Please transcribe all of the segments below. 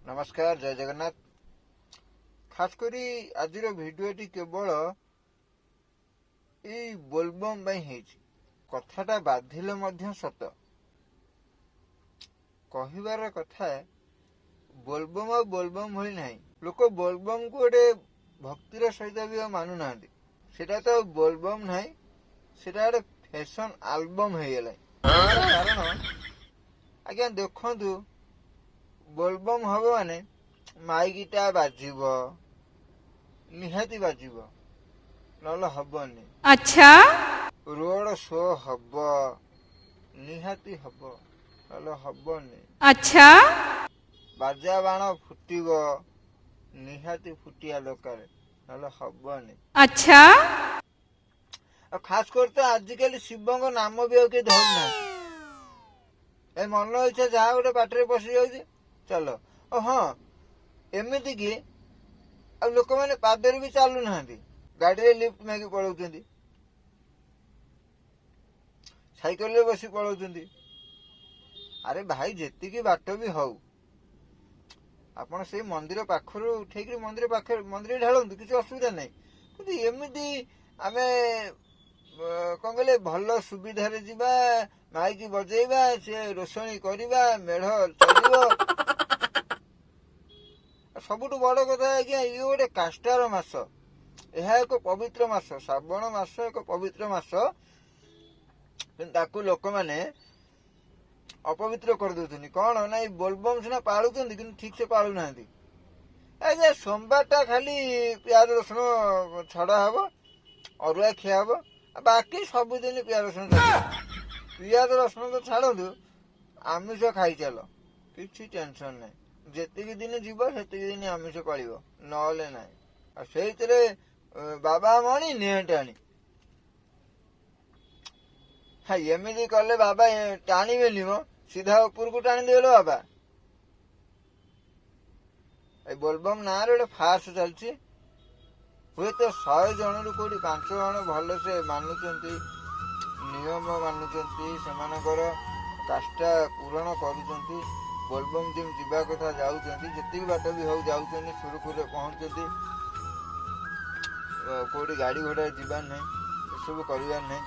नमस्कार जय जगन्नाथ। खास करी आज भिडियोटी केवल ये बोलबम कथाटा बाधिले मध्य सत कहबार कथा बोलबम आ बोलबम भली ना लोक बोलबम को गोटे भक्तिर सहित भी मानु ना सेटा तो बोलबम ना सेटा गोटे फैशन आल्बम हो गला। कारण आज्ञा देखु बोलबम हम माने माइकटा बाजिब निहाती बाजिब नल हबनी। अच्छा रोड शो हब निहाती हब नल हबनी। अच्छा बाजा बाण फुटिब निहाती फुटिया दरकार नल हबनी। अच्छा खास कर तो आजिकल शिव नाम भी किए धरना ए मन इच्छा जहाँ गोटे पाटे पशि जाऊँ चलो हाँ एमती कि लोक मैंने पादर भी चलू ना गाड़ी लिफ्ट मांगी पलाउं साइकेल बस पलाउं। अरे भाई जेतिकी बाट भी हौ आपण से मंदिर पाखर उठे मंदिर पाखे मंदिर ढालतु किसी असुविधा ना कि एमती आम कौन कहले भल सुविधार जीवा माइक बजेଇବା से रोषणी करवा मेढ़ चल सबुठ बड़ कथा आज्ञा ये गोटे काष्टार मास यह एक पवित्र मास श्रावण मास एक पवित्र मास ताकू लोक मैंने अपवित्र कर दौरान कौन ना बोलबम सीना पालुंट कि ठीक से पालू ना सोमवार टा खाली प्याज रसुण छड़ा हम अरुआ खिया हम बाकी सबुदिन प्याज रसुण पियाज रसुण तो छाड़ू आमिष खाई चल कि टेंशन ना जेतिकी दिन जीव सेतिकी दिन आमिष पाल नले ना से बाबा मणि निटाणी हाँ एमती कले बाबा टाणिबेनि मो सीधा ऊपर को टाणी देलो बाबा। बोलबम ना गोटे फार्स चलती हुए तो 100 जन रु कौटी 5 जन भलसे मानुंट नियम मानुंट से काष्टा पूरण कर बोलबम जिम जीवा कथा जाती बाट भी हो जाऊँ सुरखुर पहुँचती कौटी गाड़ी घोड़ा जीवार ना सब करार ना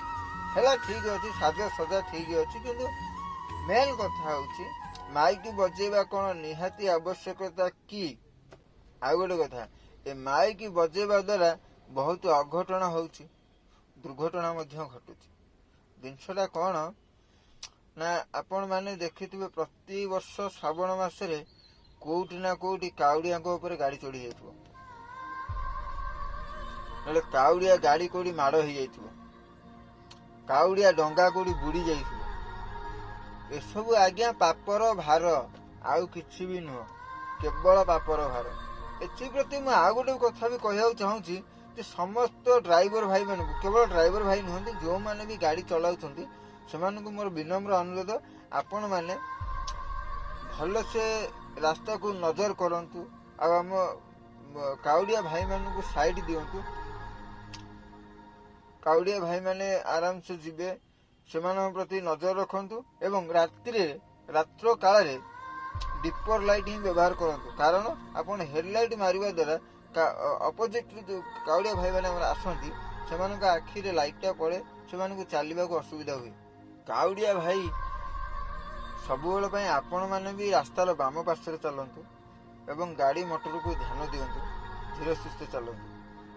है ठीक अच्छे साजा सजा ठीक अच्छे कि मेन कथा हूँ माइक बजेवा कौन निहाती आवश्यकता कि आ गोटे कथा ए माइक बजेवा द्वारा बहुत अघटन हो दुर्घटना घटू जिनसा कौन ना आपण मैंने देखिथे प्रति वर्ष श्रावण मासरे कोउटी ना कोउटी काउड़िया गाड़ी चढ़ी जाइथिबो नले काउड़िया गाड़ी कोउटी माड़ हो जाइथिबो काउड़िया डंगा कोउटी बुड़ी जाइथिबो एसबु आज्ञा पापर भार आउ किछि भी नुह केवल पापर भार। एप्रति मुझे आउ गोटे कथा भी कहना चाहूँगी कि समस्त ड्राइवर भाई मान केवल ड्राइवर भाई नुहति जो मैंने भी गाड़ी चलाउछंती सेमानकु मोर विनम्र अनुरोध आपण मैंने भल से रास्ता को नजर करंतु आम काउड़िया भाई मानू साइड दिंतु काउड़िया भाई माने आराम से जीवे से प्रति नजर रखंतु एवं रात्र काल डिपर लाइट ही व्यवहार करंतु कारण आपण हेडलाइट मारिबा द्वारा अपोजिट जो काउड़िया भाई माने आसंती सेमानक आखिरे लाइटा पड़े से चलने को असुविधा हुए। काउड़िया भाई सबुबेले पई आपण माने भी रास्तार बाम पार्श्व चलतु एवं गाड़ी मोटर को ध्यान दिंतु धीरे सुस्थे चलतु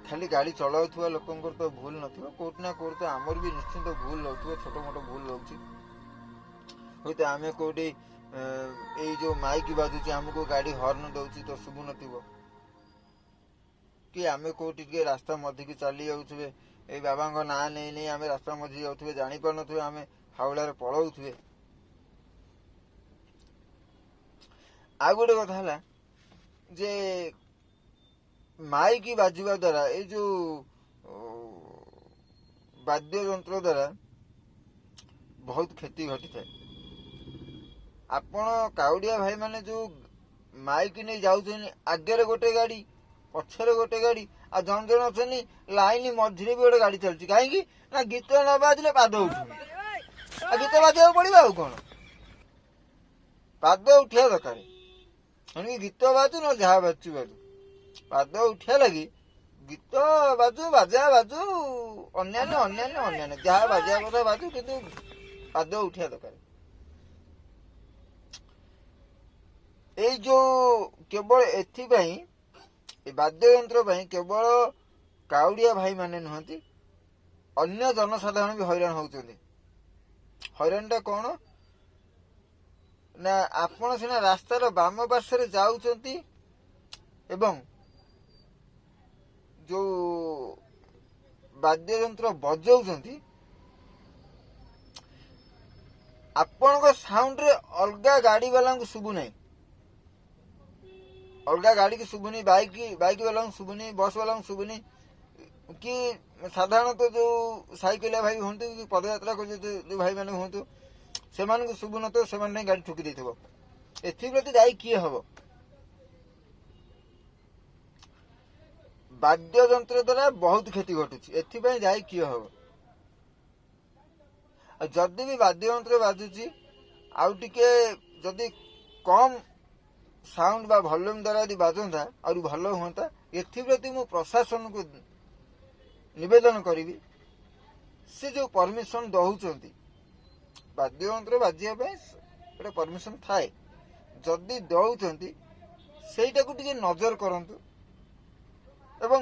खाली गाड़ी चलाउथुवा लोकंकर तो भूल नथिबो कोट ना कोट तो आमर भी निश्चिंत भूल रहउथुबो छोटो मोटो भूल रहउछि होते आमे कोडी ए जो माइक बाजुछि हमको गाड़ी हॉर्न दउछि तो सुबु नथिबो कि आमे कोटी के रास्ता मध्य की चली जाउथुबे ए बाबा ना नहीं नहीं आमे रास्ता मध्य जाउथुबे जानि पर नथुबे आमे हावड़ार पलाउथुबे। आ गोटे कथा है जे माइक बाजिबा द्वारा ए जो वाद्य यंत्र द्वारा बहुत क्षति घटी थाए। आपण काउड़िया भाई माने जो माइक नहीं जाउछन आगे गोटे गाड़ी पछरे गोटे गाड़ी आ जन जन अच्छे लाइन मझे भी गोटे गाड़ी चलती कहीं ना गीत न बाजिले पाद उठू गीत बाजा पड़ा आउ कौन पाद उठा दरकार ଏଣିକି ଗୀତ ବାଜୁ ନ ଯାହା ବାଜୁଛି ବାଜୁ, ପାଦ ଉଠିବା ଲାଗି ଗୀତ ବାଜୁ, ବାଜା ବାଜୁ, ଅନ୍ୟାନ୍ୟ ଯାହା ବାଜିବା କଥା ବାଜୁ, କିନ୍ତୁ ପାଦ ଉଠିବା ଦରକାର। ଏଇ ଯୋଉ କେବଳ ଏଥିପାଇଁ, ଏ ବାଦ୍ୟଯନ୍ତ୍ର ପାଇଁ କେବଳ କାଉଡ଼ିଆ ଭାଇମାନେ ନୁହନ୍ତି, ଅନ୍ୟ ଜନସାଧାରଣ ବି ହଇରାଣ ହଉଛନ୍ତି। ହଇରାଣଟା କ'ଣ ନା, ଆପଣ ସିନା ରାସ୍ତାର ବାମ ପାର୍ଶ୍ୱରେ ଯାଉଛନ୍ତି ଏବଂ ଯୋଉ ବାଦ୍ୟଯନ୍ତ୍ର ବଜଉଛନ୍ତି, ଆପଣଙ୍କ ସାଉଣ୍ଡରେ ଅଲଗା ଗାଡି ବାଲାଙ୍କୁ ଶୁଭୁନାହିଁ, ଅଲଗା ଗାଡିକି ଶୁଭୁନି, ବାଇକ ବାଲାଙ୍କୁ ଶୁଭୁନି, ବସ୍ ବାଲାଙ୍କୁ ଶୁଭୁନି, କି ସାଧାରଣତଃ ଯୋଉ ସାଇକେଲିଆ ଭାଇ ହୁଅନ୍ତୁ କି ପଦଯାତ୍ରା କରୁଛନ୍ତି ଯୋଉ ଭାଇମାନେ ହୁଅନ୍ତୁ, ସେମାନଙ୍କୁ ଶୁଭୁନଥିବ, ସେମାନେ ନେଇ ଗାଡି ଠୁକି ଦେଇଥିବ। ଏଥିପ୍ରତି ଦାୟୀ କିଏ ହବ? ବାଦ୍ୟଯନ୍ତ୍ର ଦ୍ୱାରା ବହୁତ କ୍ଷତି ଘଟୁଛି, ଏଥିପାଇଁ ଦାୟୀ କିଏ ହବ? ଆଉ ଯଦି ବି ବାଦ୍ୟଯନ୍ତ୍ର ବାଜୁଛି, ଆଉ ଟିକେ ଯଦି କମ୍ ସାଉଣ୍ଡ ବା ଭଲ୍ୟୁମ୍ ଦ୍ୱାରା ଯଦି ବାଜନ୍ତା ଆହୁରି ଭଲ ହୁଅନ୍ତା। ଏଥିପ୍ରତି ମୁଁ ପ୍ରଶାସନକୁ ନିବେଦନ କରିବି, ସେ ଯୋଉ ପରମିଶନ ଦଉଛନ୍ତି, ବାଦ୍ୟଯନ୍ତ୍ର ବାଜିବା ପାଇଁ ଗୋଟେ ପରମିଶନ ଥାଏ, ଯଦି ଦଉଛନ୍ତି ସେଇଟାକୁ ଟିକେ ନଜର କରନ୍ତୁ। ଏବଂ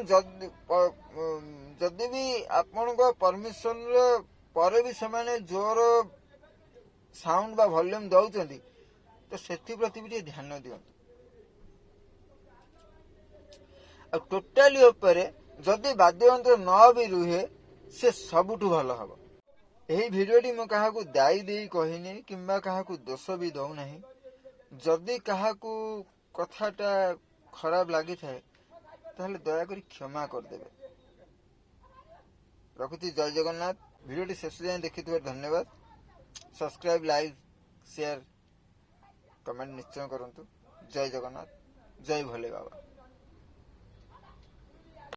ଯଦି ବି ଆପଣଙ୍କ ପରମିଶନର ପରେ ବି ସେମାନେ ଜୋର ସାଉଣ୍ଡ ବା ଭଲ୍ୟୁମ୍ ଦଉଛନ୍ତି, ତ ସେଥିପ୍ରତି ବି ଟିକେ ଧ୍ୟାନ ଦିଅନ୍ତୁ। ଆଉ ଟୋଟାଲି ଉପରେ ଯଦି ବାଦ୍ୟଯନ୍ତ୍ର ନ ବି ରୁହେ, ସେ ସବୁଠୁ ଭଲ ହବ। ଏହି ଭିଡ଼ିଓଟି ମୁଁ କାହାକୁ ଦାୟୀ ଦେଇ କହିନି କିମ୍ବା କାହାକୁ ଦୋଷ ବି ଦଉନାହିଁ। ଯଦି କାହାକୁ କଥାଟା ଖରାପ ଲାଗିଥାଏ, ତାହେଲେ ଦୟାକରି କ୍ଷମା କରିଦେବେ। ରଖୁଛି, ଜୟ ଜଗନ୍ନାଥ। ଭିଡ଼ିଓଟି ଶେଷ ଯାଏଁ ଦେଖିଥିବାରୁ ଧନ୍ୟବାଦ। ସବସ୍କ୍ରାଇବ୍, ଲାଇକ୍, ସେୟାର, କମେଣ୍ଟ ନିଶ୍ଚୟ କରନ୍ତୁ। ଜୟ ଜଗନ୍ନାଥ, ଜୟ ଭୋଲେ ବାବା।